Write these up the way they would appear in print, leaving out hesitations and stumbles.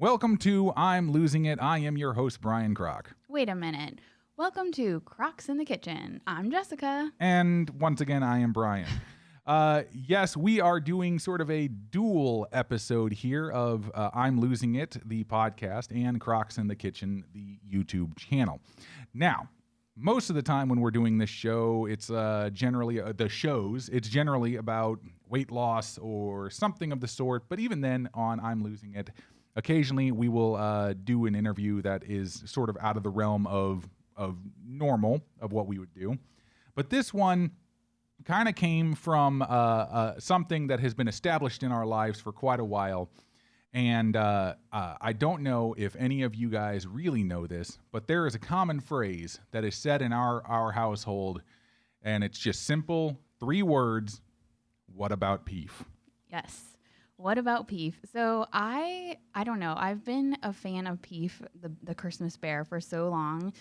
Welcome to I'm Losing It. I am your host, Brian Kroc. Wait a minute. Welcome to Crocs in the Kitchen. I'm Jessica. And once again, I am Brian. Yes, we are doing sort of a dual episode here of I'm Losing It, the podcast, and Crocs in the Kitchen, the YouTube channel. Now, most of the time when we're doing this show, it's generally it's generally about weight loss or something of the sort. But even then, on I'm Losing It, occasionally we will do an interview that is sort of out of the realm of normal, of what we would do. But this one kind of came from something that has been established in our lives for quite a while. And I don't know if any of you guys really know this, but there is a common phrase that is said in our household, and it's just simple, 3 words. What about PEEF? Yes. What about PEEF? So I don't know. I've been a fan of PEEF, the Christmas Bear, for so long.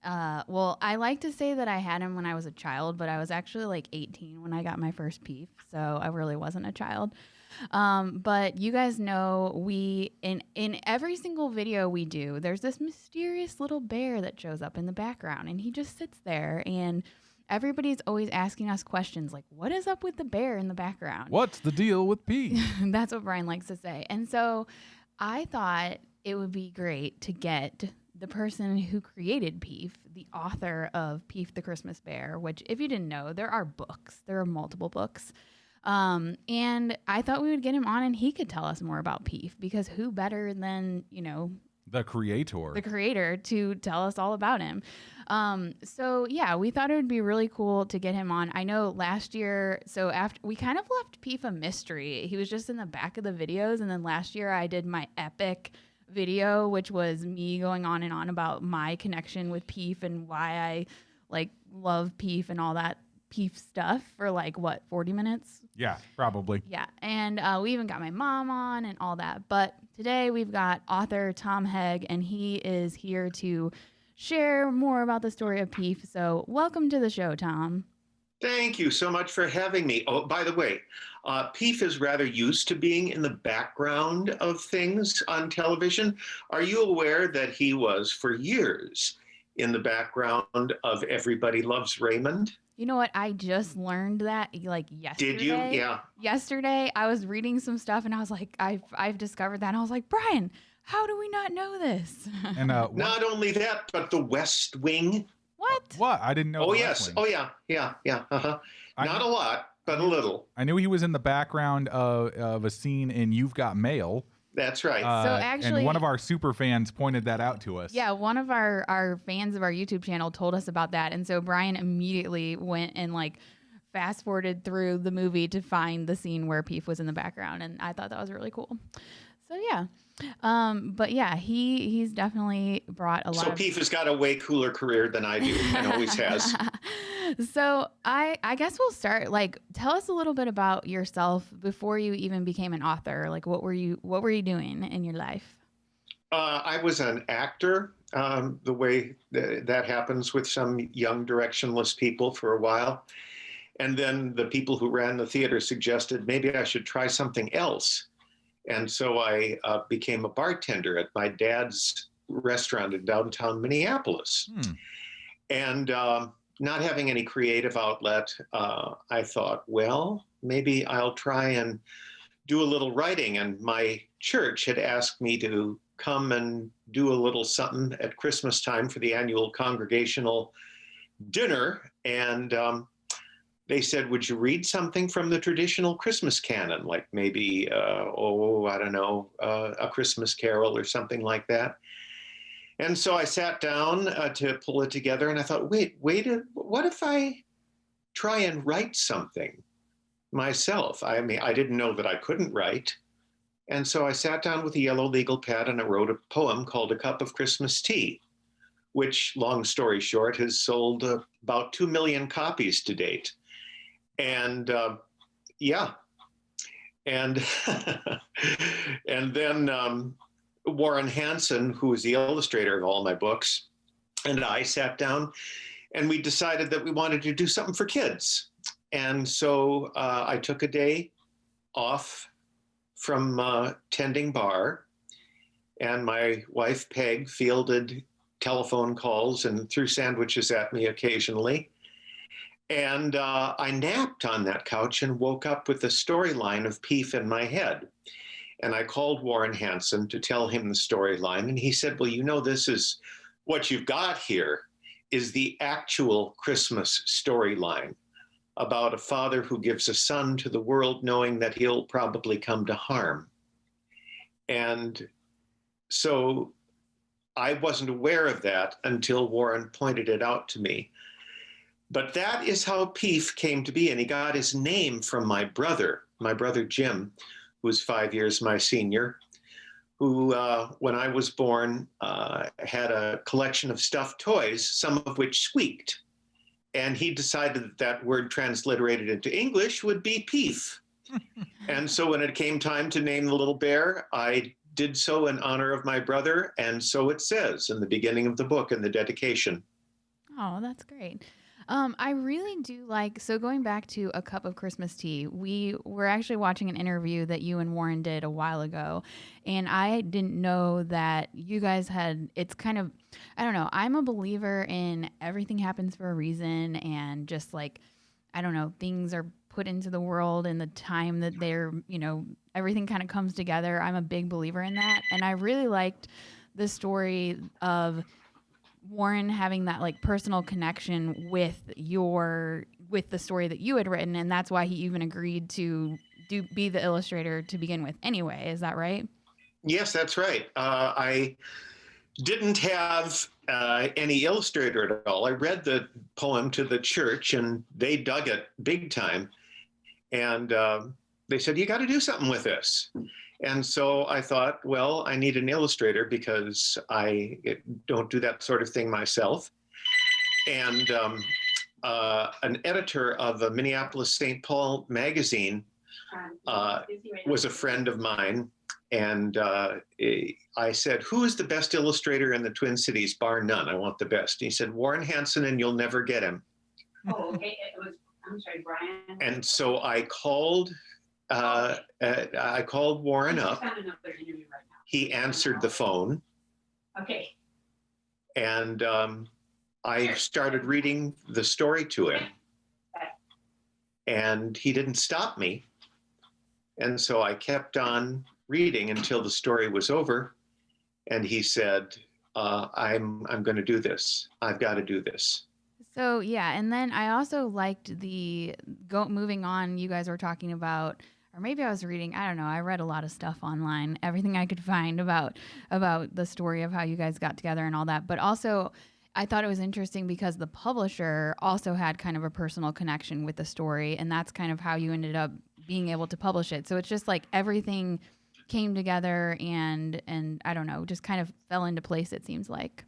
Well, I like to say that I had him when I was a child, but I was actually like 18 when I got my first PEEF, so I really wasn't a child. But you guys know in every single video we do, there's this mysterious little bear that shows up in the background, and he just sits there, and everybody's always asking us questions like, what is up with the bear in the background? What's the deal with PEEF? That's what Brian likes to say. And so I thought it would be great to get the person who created PEEF, the author of PEEF The Christmas Bear, which, if you didn't know, there are books. There are multiple books. And I thought we would get him on and he could tell us more about PEEF, because who better than, The creator to tell us all about him. So yeah, we thought it would be really cool to get him on. I know last year, so after we kind of left PEEF a mystery. He was just in the back of the videos. And then last year I did my epic video, which was me going on and on about my connection with PEEF and why I love PEEF and all that PEEF stuff for 40 minutes? Yeah, probably. Yeah. And we even got my mom on and all that. But today we've got author Tom Hegg, and he is here to share more about the story of PEEF. So welcome to the show, Tom. Thank you so much for having me. Oh, by the way, PEEF is rather used to being in the background of things on television. Are you aware that he was for years in the background of Everybody Loves Raymond? You know what? I just learned that yesterday. Did you? Yeah. Yesterday, I was reading some stuff and I was like, I've discovered that. And I was like, Brian, how do we not know this? And not only that, but the West Wing. What? I didn't know. Oh, yes. Oh, yeah. Yeah. Uh-huh. Not a lot, but a little. I knew he was in the background of a scene in You've Got Mail. That's right. So actually, and one of our super fans pointed that out to us. Yeah, one of our fans of our YouTube channel told us about that. And so Brian immediately went and fast forwarded through the movie to find the scene where PEEF was in the background. And I thought that was really cool. So yeah. But yeah, he's definitely brought a lot. So PEEF has got a way cooler career than I do, and always has. So I guess we'll start. Tell us a little bit about yourself before you even became an author. What were you doing in your life? I was an actor, the way that happens with some young directionless people for a while. And then the people who ran the theater suggested maybe I should try something else. And so I became a bartender at my dad's restaurant in downtown Minneapolis. And not having any creative outlet, I thought, well, maybe I'll try and do a little writing. And my church had asked me to come and do a little something at Christmas time for the annual congregational dinner. And they said, would you read something from the traditional Christmas canon, like maybe, I don't know, A Christmas Carol or something like that? And so I sat down to pull it together, and I thought, wait, what if I try and write something myself? I mean, I didn't know that I couldn't write. And so I sat down with a yellow legal pad and I wrote a poem called A Cup of Christmas Tea, which, long story short, has sold about 2 million copies to date. And yeah. And, and then Warren Hansen, who is the illustrator of all my books, and I sat down and we decided that we wanted to do something for kids. And so I took a day off from tending bar and my wife, Peg, fielded telephone calls and threw sandwiches at me occasionally. And I napped on that couch and woke up with the storyline of PEEF in my head. And I called Warren Hansen to tell him the storyline. And he said, well, you know, this is what you've got here is the actual Christmas storyline about a father who gives a son to the world knowing that he'll probably come to harm. And so I wasn't aware of that until Warren pointed it out to me. But that is how PEEF came to be. And he got his name from my brother Jim, who's 5 years my senior, who, when I was born, had a collection of stuffed toys, some of which squeaked. And he decided that that word transliterated into English would be PEEF. And so when it came time to name the little bear, I did so in honor of my brother. And so it says in the beginning of the book, in the dedication. Oh, that's great. I really do like, so going back to A Cup of Christmas Tea, we were actually watching an interview that you and Warren did a while ago, and I didn't know that you guys had, it's kind of, I don't know, I'm a believer in everything happens for a reason, and just like, I don't know, things are put into the world in the time that they're, you know, everything kind of comes together. I'm a big believer in that, and I really liked the story of Warren having that like personal connection with the story that you had written, and that's why he even agreed to be the illustrator to begin with anyway. Is that right? Yes, that's right. I didn't have any illustrator at all. I read the poem to the church and they dug it big time. And they said, you got to do something with this. And so I thought, well, I need an illustrator because I don't do that sort of thing myself. And an editor of a Minneapolis St. Paul magazine was a friend of mine. And I said, who is the best illustrator in the Twin Cities, bar none? I want the best. And he said, Warren Hansen, and you'll never get him. Oh, okay. It was, I'm sorry, Brian. And so I called Warren up. He answered the phone. Okay. And I started reading the story to him. And he didn't stop me. And so I kept on reading until the story was over. And he said, I'm going to do this. I've got to do this. So yeah, and then I also liked moving on. You guys were talking about, or maybe I was reading, I don't know, I read a lot of stuff online, everything I could find about the story of how you guys got together and all that. But also, I thought it was interesting because the publisher also had kind of a personal connection with the story, and that's kind of how you ended up being able to publish it. So it's just like everything came together and I don't know, just kind of fell into place, it seems like.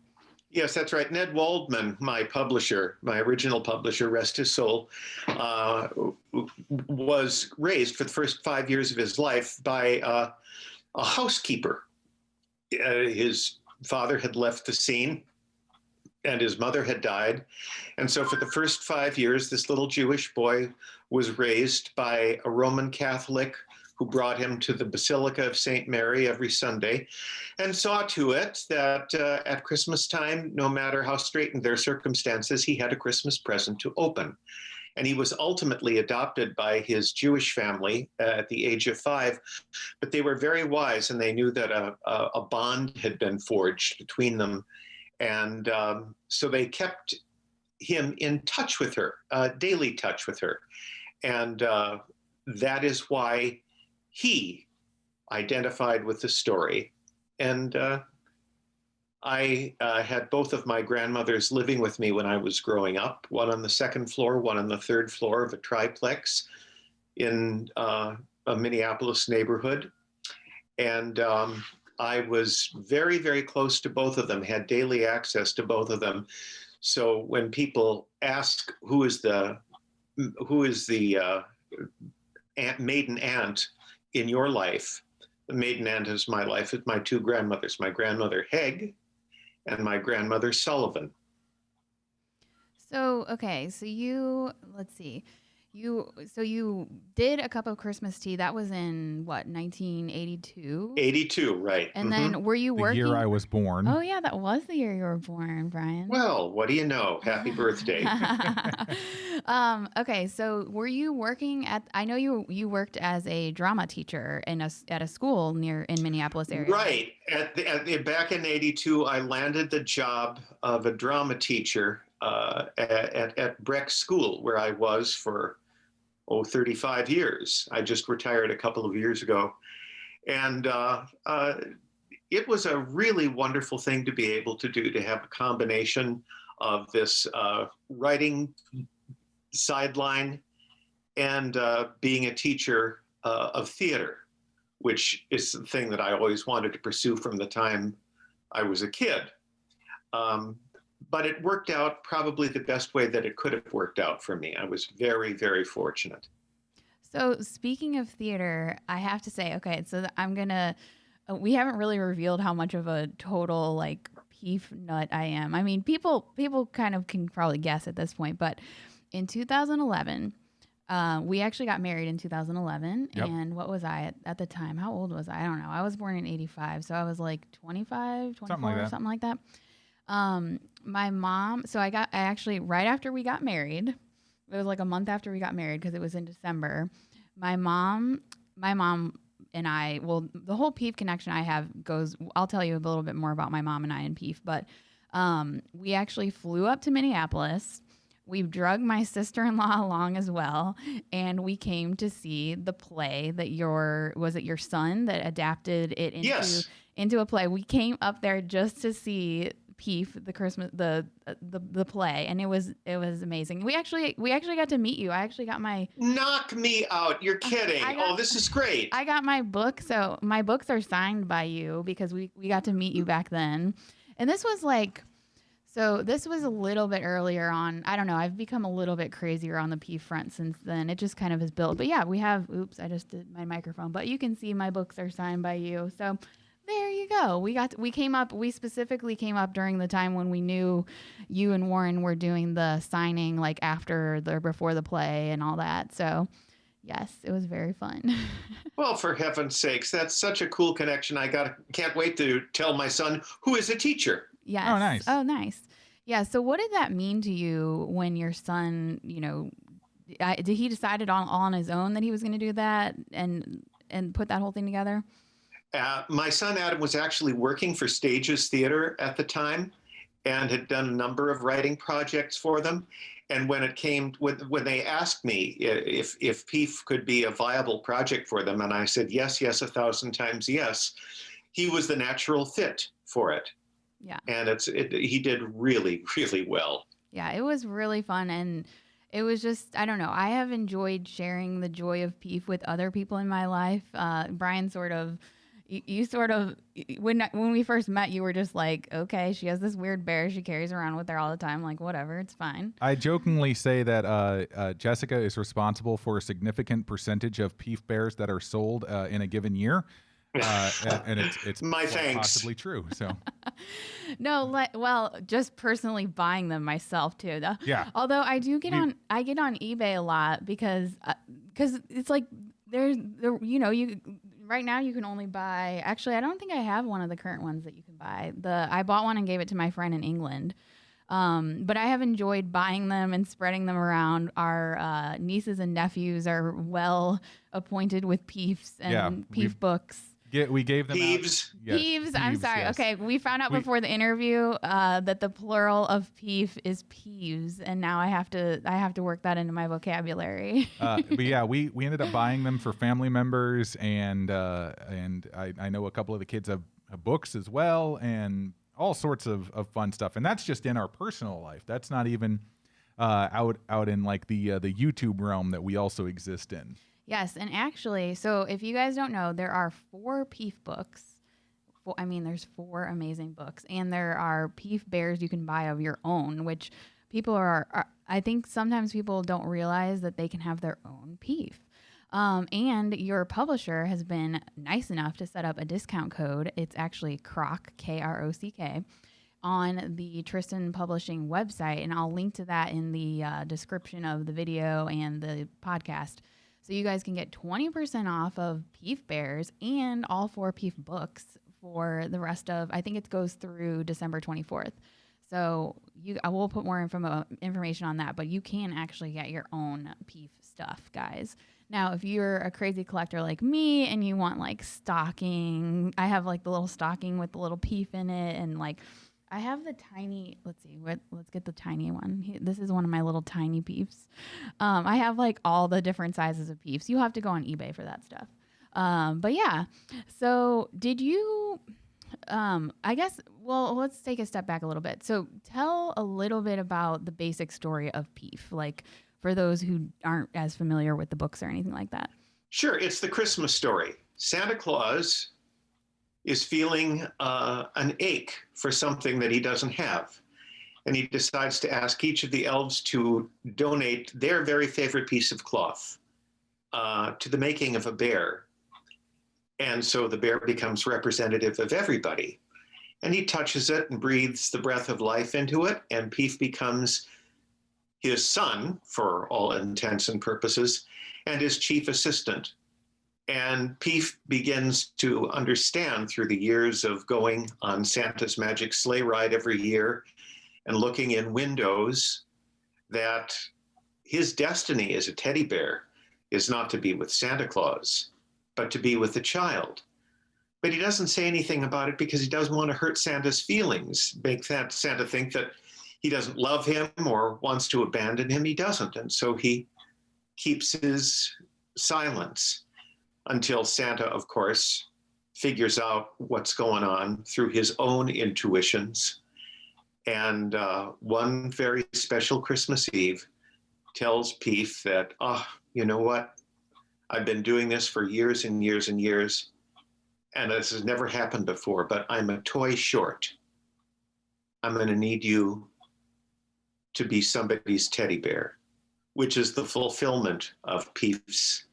Yes, that's right. Ned Waldman, my publisher, my original publisher, rest his soul, was raised for the first 5 years of his life by a housekeeper. His father had left the scene and his mother had died. And so for the first 5 years, this little Jewish boy was raised by a Roman Catholic who brought him to the Basilica of St. Mary every Sunday and saw to it that at Christmas time, no matter how straitened their circumstances, he had a Christmas present to open. And he was ultimately adopted by his Jewish family at the age of 5. But they were very wise, and they knew that a bond had been forged between them. And so they kept him in touch with her, daily touch with her. And that is why he identified with the story. And I had both of my grandmothers living with me when I was growing up, one on the second floor, one on the third floor of a triplex in a Minneapolis neighborhood. And I was very, very close to both of them, had daily access to both of them. So when people ask who is the maiden aunt in your life, the maiden aunt is my life. It's my two grandmothers, my grandmother Hegg and my grandmother Sullivan. So, okay, so let's see. So you did a cup of Christmas tea. That was in what, 1982? 82, right. And then were you The working? year I was born. Oh yeah, that was the year you were born, Brian. Well, what do you know? Happy birthday. Okay, so were you working at? I know you worked as a drama teacher at a school in Minneapolis area. Right. Back in 82, I landed the job of a drama teacher at Breck School, where I was for 35 years. I just retired a couple of years ago. And it was a really wonderful thing to be able to do, to have a combination of this writing sideline and being a teacher of theater, which is the thing that I always wanted to pursue from the time I was a kid. But it worked out probably the best way that it could have worked out for me. I was very, very fortunate. So speaking of theater, I have to say, okay, so we haven't really revealed how much of a total like PEEF nut I am. I mean, people kind of can probably guess at this point, but in 2011, we actually got married in 2011. Yep. And what was I at the time? How old was I? I don't know. I was born in 85. So I was like 25, 24, something like that. My mom, so I actually, right after we got married, it was like a month after we got married because it was in December. My mom and I, well, the whole PEEF connection I have goes, I'll tell you a little bit more about my mom and I and PEEF, but we actually flew up to Minneapolis. We drug my sister-in-law along as well, and we came to see the play that was it your son that adapted it into a play? We came up there just to see PEEF the Christmas the play, and it was amazing. We actually got to meet you. I actually got my Knock me out. You're kidding. This is great. I got my book. So my books are signed by you because we got to meet you back then. And this was a little bit earlier on. I don't know. I've become a little bit crazier on the PEEF front since then. It just kind of has built. But yeah, we have, oops, I just did my microphone. But you can see my books are signed by you. So there you go. We specifically came up during the time when we knew you and Warren were doing the signing, like after or before the play and all that. So yes, it was very fun. Well, for heaven's sakes, that's such a cool connection. Can't wait to tell my son, who is a teacher. Yes. Oh, nice. Oh, nice. Yeah. So what did that mean to you when your son, did he decided on his own that he was going to do that and put that whole thing together? My son Adam was actually working for Stages Theater at the time and had done a number of writing projects for them. And when they asked me if PEEF could be a viable project for them, and I said, yes, 1,000 times yes, he was the natural fit for it. Yeah. And he did really, really well. Yeah, it was really fun. And it was just, I don't know, I have enjoyed sharing the joy of PEEF with other people in my life. Brian you sort of, when we first met, you were just like, okay, she has this weird bear she carries around with her all the time. Like, whatever, it's fine. I jokingly say that Jessica is responsible for a significant percentage of PEEF bears that are sold in a given year. And it's my thanks. Possibly true. So well, just personally buying them myself too. Though. Yeah. Although I get on eBay a lot because it's like right now you can only buy. Actually, I don't think I have one of the current ones that you can buy. I bought one and gave it to my friend in England. But I have enjoyed buying them and spreading them around. Our nieces and nephews are well appointed with PEEFs and PEEF books. We gave them Peeves. Peeves. I'm sorry. Yes. Okay, we found out before the interview that the plural of PEEF is peeves, and now I have to work that into my vocabulary. But yeah, we ended up buying them for family members, and I know a couple of the kids have books as well, and all sorts of fun stuff. And that's just in our personal life. That's not even out in like the YouTube realm that we also exist in. Yes, and actually, so if you guys don't know, there are 4 PEEF books. There's 4 amazing books, and there are PEEF bears you can buy of your own, which people I think sometimes people don't realize that they can have their own PEEF. And your publisher has been nice enough to set up a discount code. It's actually KROCK, KROCK. on the Tristan Publishing website, and I'll link to that in the description of the video and the podcast. So you guys can get 20% off of PEEF Bears and all 4 PEEF books for the rest of, I think it goes through December 24th. So I will put more information on that, but you can actually get your own PEEF stuff, guys. Now, if you're a crazy collector like me and you want like stocking, I have like the little stocking with the little PEEF in it, and like I have the tiny, let's get the tiny one. This is one of my little tiny PEEFs. I have like all the different sizes of PEEFs. You have to go on eBay for that stuff. But yeah, so did you, I guess, well, let's take a step back a little bit. So tell a little bit about the basic story of PEEF, like for those who aren't as familiar with the books or anything like that. Sure, it's the Christmas story. Santa Claus is feeling an ache for something that he doesn't have. And he decides to ask each of the elves to donate their very favorite piece of cloth to the making of a bear. And so the bear becomes representative of everybody. And he touches it and breathes the breath of life into it, and PEEF becomes his son, for all intents and purposes, and his chief assistant. And PEEF begins to understand through the years of going on Santa's magic sleigh ride every year and looking in windows that his destiny as a teddy bear is not to be with Santa Claus, but to be with the child. But he doesn't say anything about it because he doesn't want to hurt Santa's feelings, make Santa think that he doesn't love him or wants to abandon him. He doesn't. And so he keeps his silence until Santa, of course, figures out what's going on through his own intuitions. And one very special Christmas Eve tells PEEF that, you know what? I've been doing this for years and years and years, and this has never happened before, but I'm a toy short. I'm going to need you to be somebody's teddy bear, which is the fulfillment of PEEF's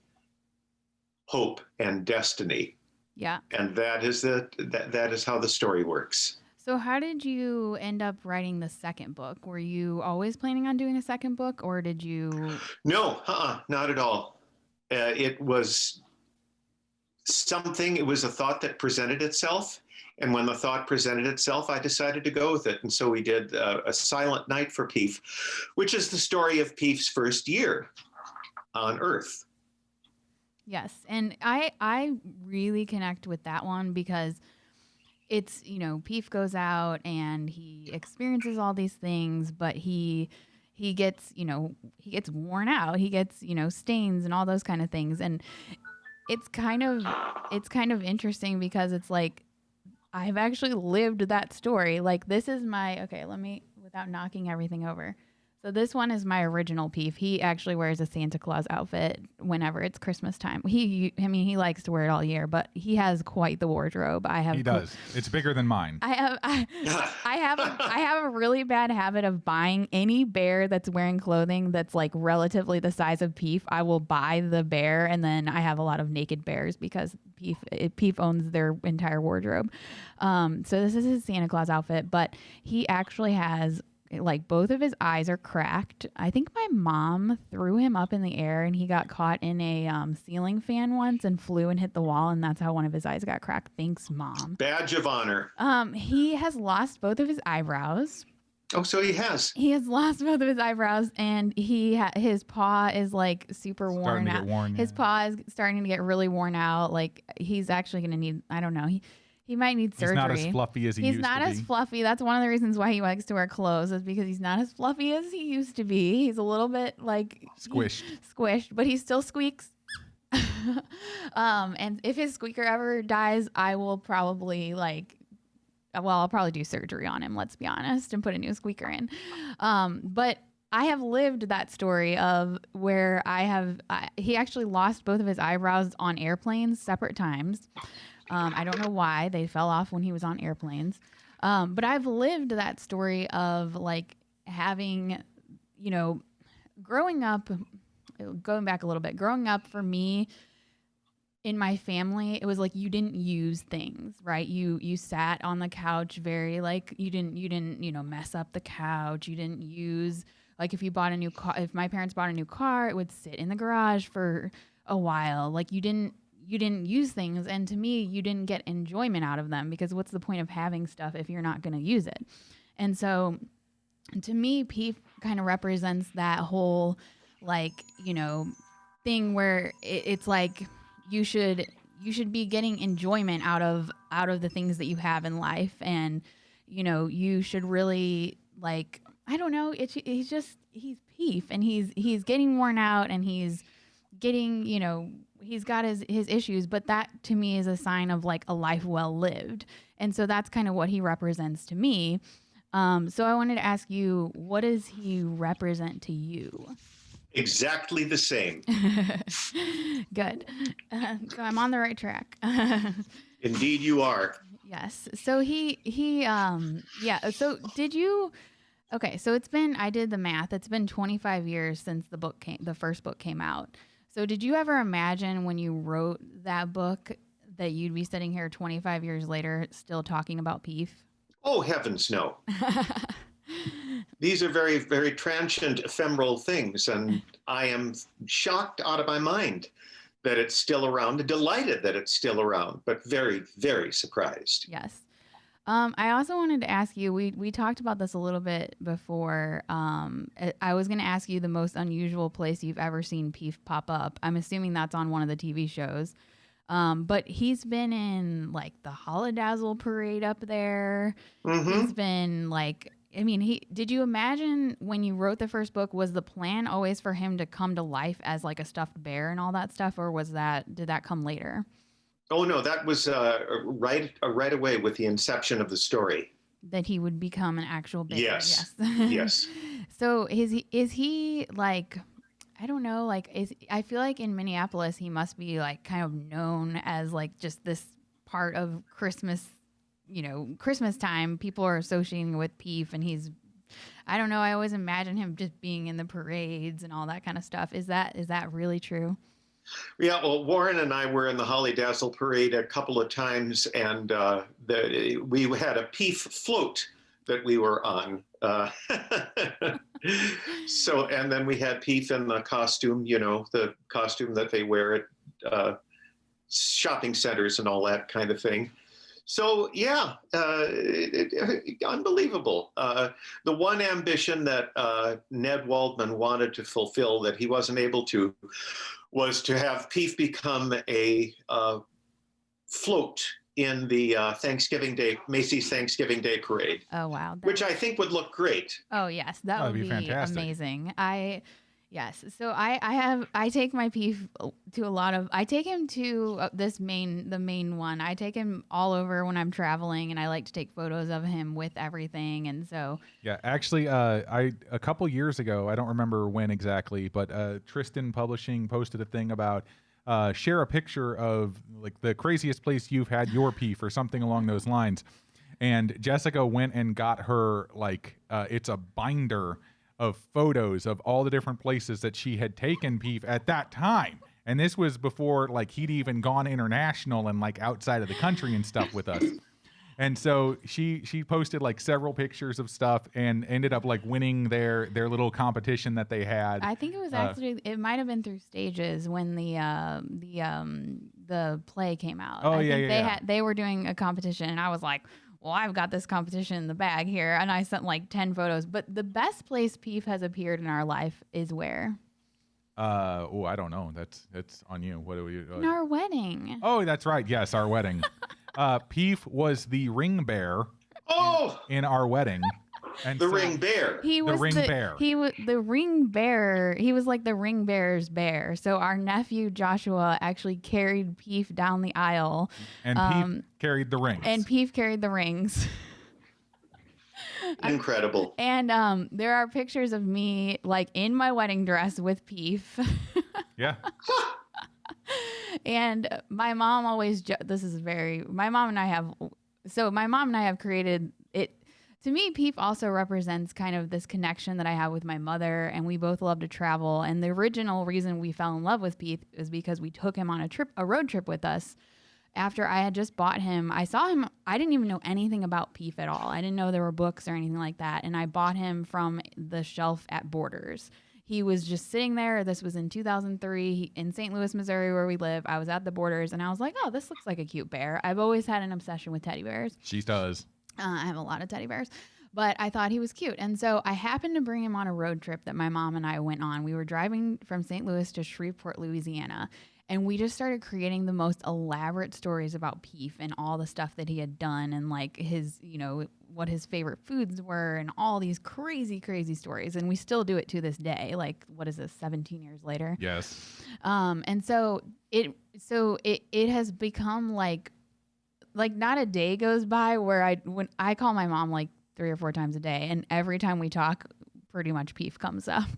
hope and destiny. Yeah. And that is how the story works. So how did you end up writing the second book? Were you always planning on doing a second book, or did you? No, not at all. It was it was a thought that presented itself. And when the thought presented itself, I decided to go with it. And so we did A Silent Night for PEEF, which is the story of PEEF's first year on Earth. Yes. And I really connect with that one because it's, PEEF goes out and he experiences all these things, but he gets worn out. He gets, stains and all those kind of things. And it's kind of interesting because it's like, I've actually lived that story. Like, this is without knocking everything over. So this one is my original PEEF. He actually wears a Santa Claus outfit whenever it's Christmas time. He likes to wear it all year, but he has quite the wardrobe. He does. It's bigger than mine. I have a really bad habit of buying any bear that's wearing clothing that's like relatively the size of PEEF. I will buy the bear, and then I have a lot of naked bears because PEEF owns their entire wardrobe. So this is his Santa Claus outfit, but he actually has, like, both of his eyes are cracked. I think my mom threw him up in the air and he got caught in a ceiling fan once and flew and hit the wall, and that's how one of his eyes got cracked. Thanks, Mom. Badge of honor. He has lost both of his eyebrows. Oh, so he has. He has lost both of his eyebrows, and his paw is like super worn out. His paw is starting to get really worn out. Like, he's actually going to need, I don't know. He might need surgery. He's not as fluffy as he used to be. He's not as fluffy. That's one of the reasons why he likes to wear clothes, is because he's not as fluffy as he used to be. He's a little bit like squished, but he still squeaks. And if his squeaker ever dies, I will probably I'll probably do surgery on him, let's be honest, and put a new squeaker in. But I have lived that story of where he actually lost both of his eyebrows on airplanes separate times. I don't know why. They fell off when he was on airplanes. But I've lived that story of like having, growing up, going back a little bit, growing up for me, in my family, it was like you didn't use things, right? You sat on the couch very like you didn't mess up the couch. You didn't use like if you bought a new car. If my parents bought a new car, it would sit in the garage for a while. Like you didn't use things, and to me, you didn't get enjoyment out of them because what's the point of having stuff if you're not going to use it? And so, to me, PEEF kind of represents that whole like thing where it's like you should be getting enjoyment out of the things that you have in life, and you should really like I don't know, he's PEEF, and he's getting worn out, and he's getting he's got his issues, but that to me is a sign of like a life well lived, and so that's kind of what he represents to me. So I wanted to ask you, what does he represent to you? Exactly the same. Good. So I'm on the right track. Indeed, you are. Yes. So yeah. So did you? Okay. So I did the math. It's been 25 years since the first book came out. So did you ever imagine when you wrote that book that you'd be sitting here 25 years later still talking about PEEF? Oh, heavens, no. These are very, very transient, ephemeral things, and I am shocked out of my mind that it's still around, delighted that it's still around, but very, very surprised. Yes. I also wanted to ask you, we talked about this a little bit before. I was going to ask you the most unusual place you've ever seen PEEF pop up. I'm assuming that's on one of the TV shows. But he's been in like the Holidazzle parade up there. Mm-hmm. He's been like, I mean, did you imagine when you wrote the first book, was the plan always for him to come to life as like a stuffed bear and all that stuff? Or did that come later? Oh, no, that was right away with the inception of the story. That he would become an actual bear. Yes. Yes. Yes. So is he like, I don't know, like I feel like in Minneapolis he must be like kind of known as like just this part of Christmas, Christmas time. People are associating with PEEF, and I don't know, I always imagine him just being in the parades and all that kind of stuff. Is that really true? Yeah, well, Warren and I were in the Holidazzle parade a couple of times, and we had a PEEF float that we were on. So, and then we had PEEF in the costume, the costume that they wear at shopping centers and all that kind of thing. So, yeah, unbelievable. The one ambition that Ned Waldman wanted to fulfill that he wasn't able to was to have PEEF become a float in the Macy's Thanksgiving Day Parade. Oh, wow. Which I think would look great. Oh, yes. That would be fantastic. Amazing. Yes. So I take my PEEF to I take him to the main one. I take him all over when I'm traveling, and I like to take photos of him with everything. And so. Yeah, actually, a couple years ago, I don't remember when exactly, but Tristan Publishing posted a thing about share a picture of like the craziest place you've had your PEEF or something along those lines. And Jessica went and got her it's a binder of photos of all the different places that she had taken PEEF at that time. And this was before he'd even gone international and outside of the country and stuff with us. And so she posted several pictures of stuff and ended up winning their little competition that they had. I think it was actually it might have been through Stages when the play came out. Oh, I yeah, think they were doing a competition, and I was like, well, I've got this competition in the bag here, and I sent 10 photos. But the best place PEEF has appeared in our life is where? I don't know. That's on you. What do we? In our wedding. Oh, that's right. Yes, our wedding. PEEF was the ring bear. Oh, in our wedding. And the ring bear. He was the ring bear. He was the ring bearer. He was like the ring bearer's bear. So our nephew Joshua actually carried PEEF down the aisle. And PEEF carried the rings. And PEEF carried the rings. Incredible. And there are pictures of me in my wedding dress with PEEF. Yeah. And my mom always my mom and I have created it. to me, PEEF also represents kind of this connection that I have with my mother, and we both love to travel. And the original reason we fell in love with PEEF is because we took him on a road trip with us. After I had just bought him, I saw him. I didn't even know anything about PEEF at all. I didn't know there were books or anything like that. And I bought him from the shelf at Borders. He was just sitting there. This was in 2003 in St. Louis, Missouri, where we live. I was at the Borders, and I was like, oh, this looks like a cute bear. I've always had an obsession with teddy bears. She does. I have a lot of teddy bears, but I thought he was cute. And so I happened to bring him on a road trip that my mom and I went on. We were driving from St. Louis to Shreveport, Louisiana, and we just started creating the most elaborate stories about PEEF and all the stuff that he had done and like his, what his favorite foods were and all these crazy, crazy stories. And we still do it to this day. Like, what is this, 17 years later? Yes. And so it has become like not a day goes by where when I call my mom like 3 or 4 times a day, and every time we talk, pretty much PEEF comes up.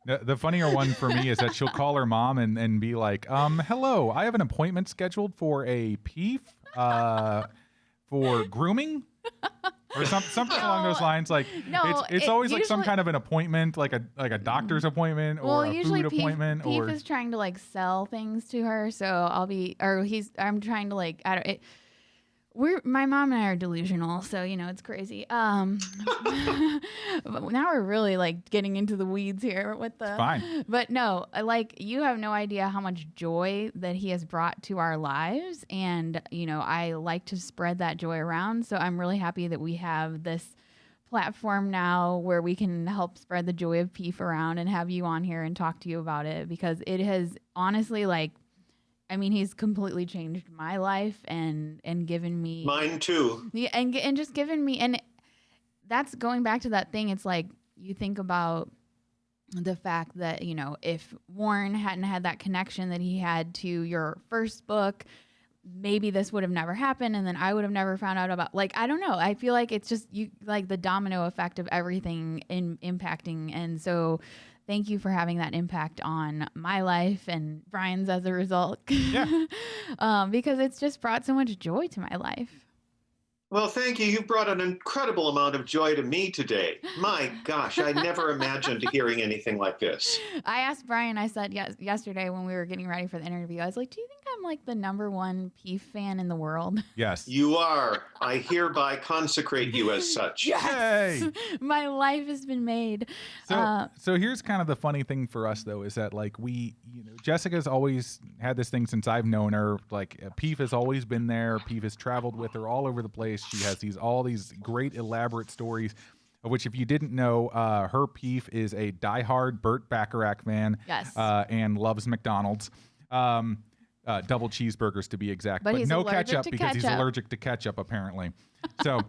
The funnier one for me is that she'll call her mom and be like, hello, I have an appointment scheduled for a PEEF for grooming or something along those lines. Like, no, it's always like some kind of an appointment, like a doctor's appointment or a food appointment. PEEF is trying to like sell things to her, so I'm trying to like, my mom and I are delusional, so it's crazy. But now we're really like getting into the weeds here with the. It's fine. But no, like you have no idea how much joy that he has brought to our lives, and I like to spread that joy around. So I'm really happy that we have this platform now where we can help spread the joy of PEEF around and have you on here and talk to you about it, because it has honestly he's completely changed my life and given me mine too. Yeah, and just given me, and that's going back to that thing. It's like you think about the fact that if Warren hadn't had that connection that he had to your first book, maybe this would have never happened, and then I would have never found out about. Like, I don't know. I feel like it's just like the domino effect of everything impacting, and so. Thank you for having that impact on my life and Brian's as a result. Yeah. Because it's just brought so much joy to my life. Well, thank you. You brought an incredible amount of joy to me today. My gosh, I never imagined hearing anything like this. I asked Brian, I said yesterday when we were getting ready for the interview, I was like, do you think I'm like the #1 PEEF fan in the world? Yes. You are. I hereby consecrate you as such. Yes! Yay! My life has been made. So here's kind of the funny thing for us, though, is that like Jessica's always had this thing since I've known her. Like PEEF has always been there. PEEF has traveled with her all over the place. She has all these great elaborate stories, of which, if you didn't know, her PEEF is a diehard Burt Bacharach fan. Yes. And loves McDonald's. Double cheeseburgers to be exact, but no ketchup because he's allergic to ketchup apparently. So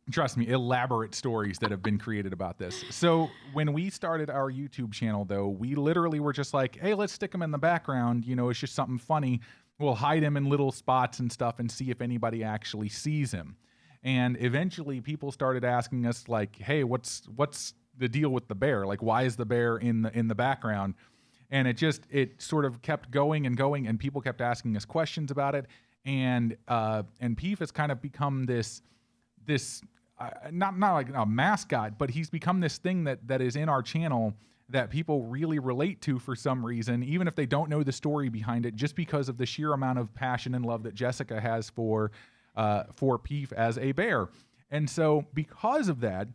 trust me, elaborate stories that have been created about this. So when we started our YouTube channel, though, we literally were just like, hey, let's stick him in the background. It's just something funny. We'll hide him in little spots and stuff and see if anybody actually sees him. And eventually people started asking us like, hey, what's the deal with the bear? Like, why is the bear in the background? And it sort of kept going and going, and people kept asking us questions about it. And PEEF has kind of become this not like a mascot, but he's become this thing that is in our channel that people really relate to for some reason, even if they don't know the story behind it, just because of the sheer amount of passion and love that Jessica has for PEEF as a bear. And so because of that,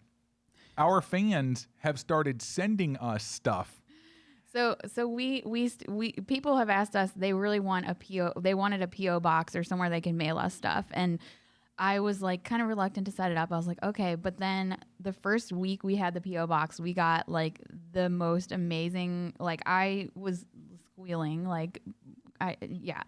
our fans have started sending us stuff. So we people have asked us, they really want they wanted a PO box or somewhere they can mail us stuff. And I was like kind of reluctant to set it up. I was like, okay. But then the first week we had the PO box, we got like the most amazing, like I was squealing, yeah.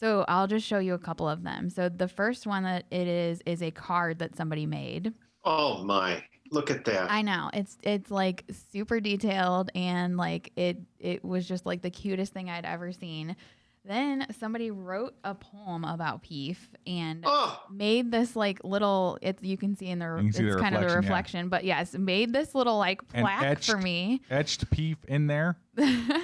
So I'll just show you a couple of them. So the first one that it is a card that somebody made. Oh my. Look at that. I know. It's like super detailed, and like it was just like the cutest thing I'd ever seen. Then somebody wrote a poem about PEEF and made this like little, you can see in it's kind of the reflection, but yes, made this little like plaque for me. Etched PEEF in there.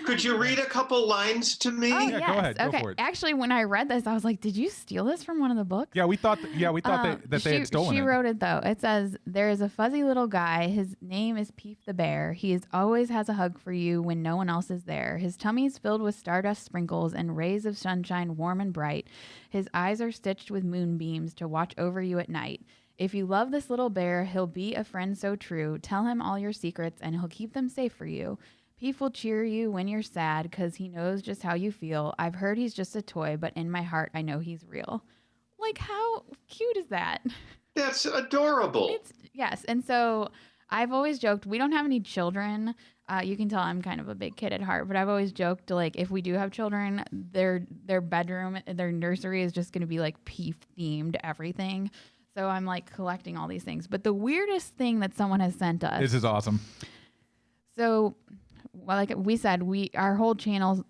Could you read a couple lines to me? Oh, Yeah, yes. go ahead. Go Okay. for it. Actually, when I read this, I was like, did you steal this from one of the books? Yeah, we thought that they had stolen She it. wrote it, though. It says, there is a fuzzy little guy. His name is PEEF the Bear. He always has a hug for you when no one else is there. His tummy is filled with stardust sprinkles and rays of sunshine warm and bright. His eyes are stitched with moonbeams to watch over you at night. If you love this little bear, he'll be a friend so true. Tell him all your secrets and he'll keep them safe for you. PEEF will cheer you when you're sad because he knows just how you feel. I've heard he's just a toy, but in my heart, I know he's real. Like, how cute is that? That's adorable. Yes. And so I've always joked, we don't have any children. You can tell I'm kind of a big kid at heart, but I've always joked, like, if we do have children, their bedroom, their nursery is just going to be like PEEF themed everything. So I'm like collecting all these things. But the weirdest thing that someone has sent us. This is awesome. So, well, like we said, our whole channel,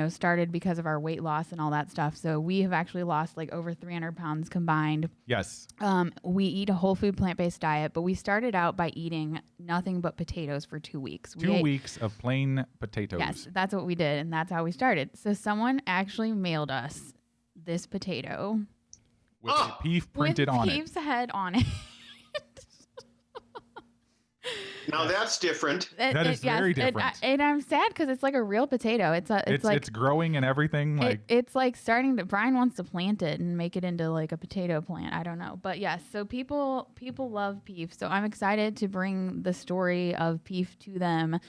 started because of our weight loss and all that stuff. So we have actually lost like over 300 pounds combined. Yes. We eat a whole food plant-based diet, but we started out by eating nothing but potatoes for 2 weeks. 2 weeks of plain potatoes. Yes, that's what we did, and that's how we started. So someone actually mailed us this potato With a PEEF printed with on PEEF's it. head on it. Now that's different. That is very different. And I'm sad because it's like a real potato. It's growing and everything. Like it's like starting to. Brian wants to plant it and make it into like a potato plant. I don't know, but yes. So people love PEEF. So I'm excited to bring the story of PEEF to them,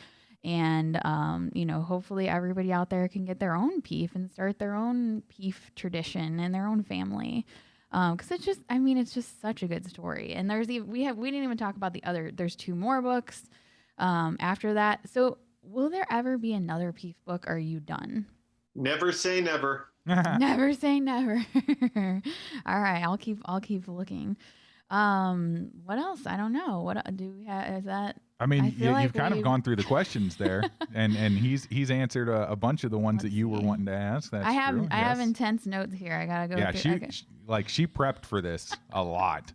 and hopefully everybody out there can get their own PEEF and start their own PEEF tradition in their own family. Because it's just such a good story. And we didn't even talk about there's 2 more books after that. So will there ever be another PEEF book? Or are you done? Never say never. Never say never. All right, I'll keep looking. What else? I don't know. What do we have? Is that? I mean, like you've kind of gone through the questions there, and he's answered a bunch of the ones that you were wanting to ask. That's true. I have intense notes here. I gotta go. Yeah, through. she prepped for this a lot.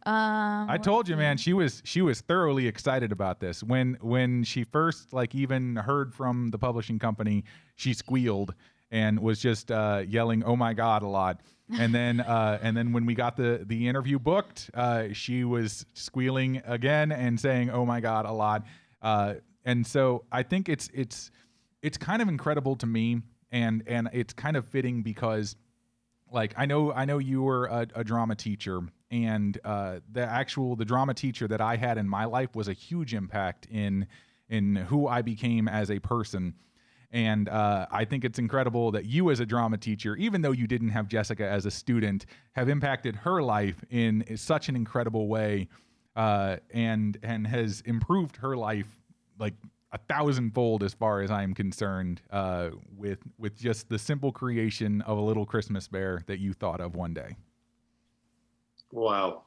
I told you, man, she was thoroughly excited about this. When she first even heard from the publishing company, she squealed and was just yelling, "Oh my God," a lot. And then when we got the interview booked, she was squealing again and saying, "Oh my God," a lot. And so I think it's kind of incredible to me, and it's kind of fitting because, like, I know you were a drama teacher, and the drama teacher that I had in my life was a huge impact in who I became as a person. And I think it's incredible that you as a drama teacher, even though you didn't have Jessica as a student, have impacted her life in such an incredible way, and has improved her life like 1,000-fold as far as I'm concerned, with just the simple creation of a little Christmas bear that you thought of one day. Wow.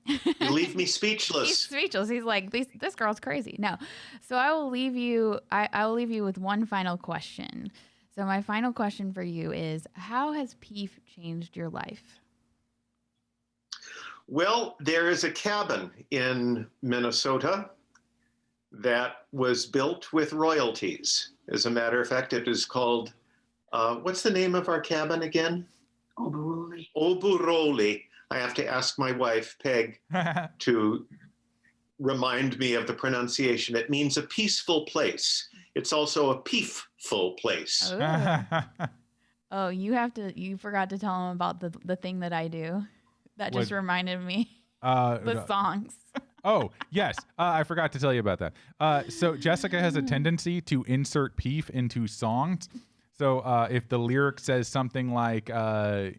You leave me speechless. He's speechless. He's like, this girl's crazy. No. So I will leave you with one final question. So my final question for you is, how has PEEF changed your life? Well, there is a cabin in Minnesota that was built with royalties. As a matter of fact, it is called, what's the name of our cabin again? Oberoli. Oberoli. I have to ask my wife, Peg, to remind me of the pronunciation. It means a peaceful place. It's also a PEEF-ful place. Oh, you forgot to tell him about the thing that I do. That just reminded me. The songs. Oh, yes. I forgot to tell you about that. So Jessica has a tendency to insert PEEF into songs. So if the lyric says something like, I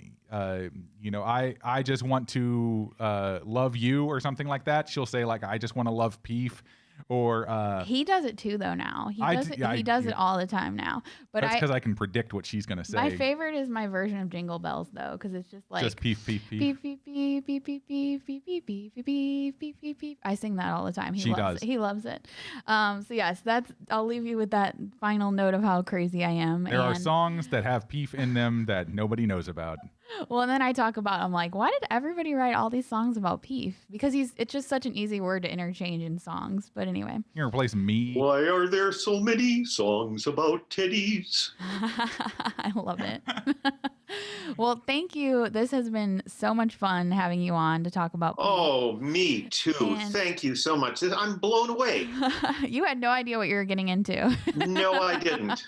just want to love you or something like that, she'll say like, I just want to love PEEF. Or he does it too though now. He does it all the time now. But that's because I can predict what she's gonna say. My favorite is my version of Jingle Bells though, because it's just like PEEF, PEEF, PEEF. PEEF, PEEF, PEEF, PEEF, PEEF, PEEF, PEEF, PEEF, PEEF, PEEF, PEEF, PEEF. I sing that all the time. He loves it. So yes, I'll leave you with that final note of how crazy I am. There are songs that have PEEF in them that nobody knows about. Well, and then I talk about, I'm like, why did everybody write all these songs about PEEF? Because it's just such an easy word to interchange in songs. But anyway. You replace me. Why are there so many songs about teddies? I love it. Well, thank you. This has been so much fun having you on to talk about PEEF. Oh, me too. And- Thank you so much. I'm blown away. You had no idea what you were getting into. No, I didn't.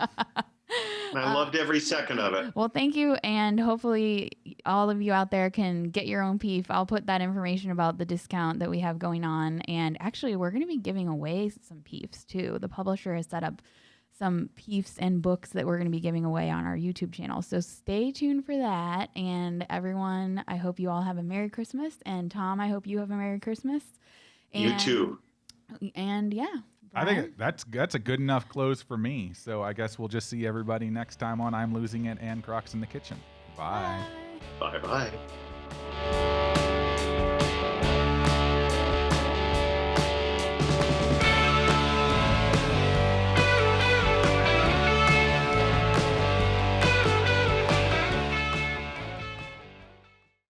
I loved every second of it. Well, thank you. And hopefully all of you out there can get your own PEEF. I'll put that information about the discount that we have going on. And actually, we're going to be giving away some PEEFs too. The publisher has set up some PEEFs and books that we're going to be giving away on our YouTube channel. So stay tuned for that. And everyone, I hope you all have a Merry Christmas. And Tom, I hope you have a Merry Christmas. You too. And yeah. I think that's a good enough close for me. So I guess we'll just see everybody next time on I'm Losing It and Crocs in the Kitchen. Bye. Bye-bye.